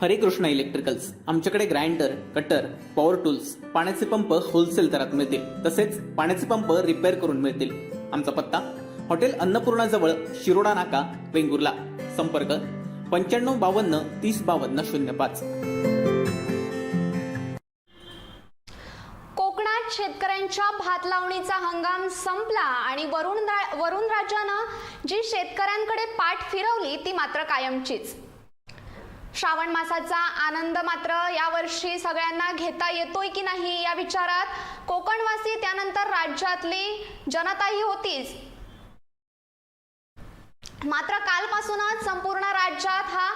Harikrishna electricals आमच्याकडे grinder, cutter, power tools, पाण्याचे pump wholesale दरात मिळतील. तसेच पाण्याचे पंप रिपेअर करून मिळतील. आमचा पत्ता हॉटेल अन्नपूर्णा जवळ शिरोडा नाका, वेंगुर्ला. संपर्क 9552 3052 05. कोकणात शेतकऱ्यांच्या भात लावणीचा हंगाम संपला आणि वरुण राज्यानं जी शेतकऱ्यांकडे पाठ फिरवली ती मात्र कायमचीच. श्रावण मासाचा आनंद मात्र यावर्षी सगळ्यांना घेता येतोय की नाही या विचारात कोकणवासी त्यानंतर राज्यातली जनताही होतीच. मात्र कालपासूनच संपूर्ण राज्यात हा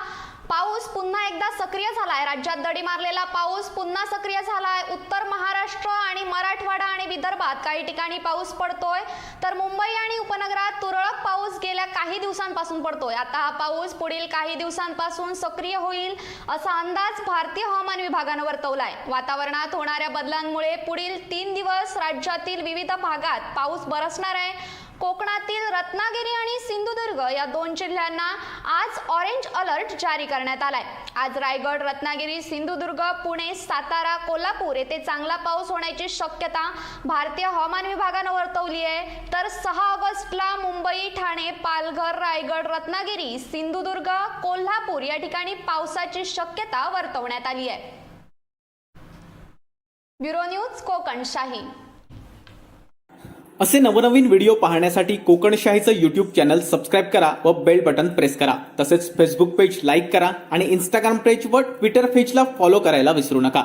पाऊस पुन्हा एकदा सक्रिय झालाय. राज्यात दडी मारलेला पाऊस पुन्हा सक्रिय झालाय. उत्तर महाराष्ट्र आणि मराठवाडा आणि विदर्भात काही ठिकाणी पाऊस पडतोय, तर मुंबई आणि उपनगरात तुरळक पाऊस गेल्या काही दिवसांपासून पडतोय. आता हा पाऊस पुढील काही दिवसांपासून सक्रिय होईल असा अंदाज भारतीय हवामान विभागानं वर्तवलाय. वातावरणात होणाऱ्या बदलांमुळे पुढील 3 दिवस राज्यातील विविध भागात पाऊस बरसणार आहे. कोकणातील रत्नागिरी आणि सिंधुदुर्ग या 2 जिल्ह्यांना आज ऑरेंज अलर्ट जारी करण्यात आलाय. आज रायगड, रत्नागिरी, सिंधुदुर्ग, पुणे, सातारा, कोल्हापूर येथे चांगला पाऊस होण्याची शक्यता भारतीय हवामान विभागानं वर्तवली आहे. तर 6 ऑगस्टला मुंबई, ठाणे, पालघर, रायगड, रत्नागिरी, सिंधुदुर्ग, कोल्हापूर या ठिकाणी पावसाची शक्यता वर्तवण्यात आली आहे. Bureau news, Kokanshahi. असे नवनवीन व्हिडिओ पाहण्यासाठी कोकणशाहीचं यूट्यूब चॅनल सबस्क्राईब करा व बेल बटन प्रेस करा. तसेच फेसबुक पेज लाईक करा आणि इंस्टाग्राम पेज व ट्विटर पेजला फॉलो करायला विसरू नका.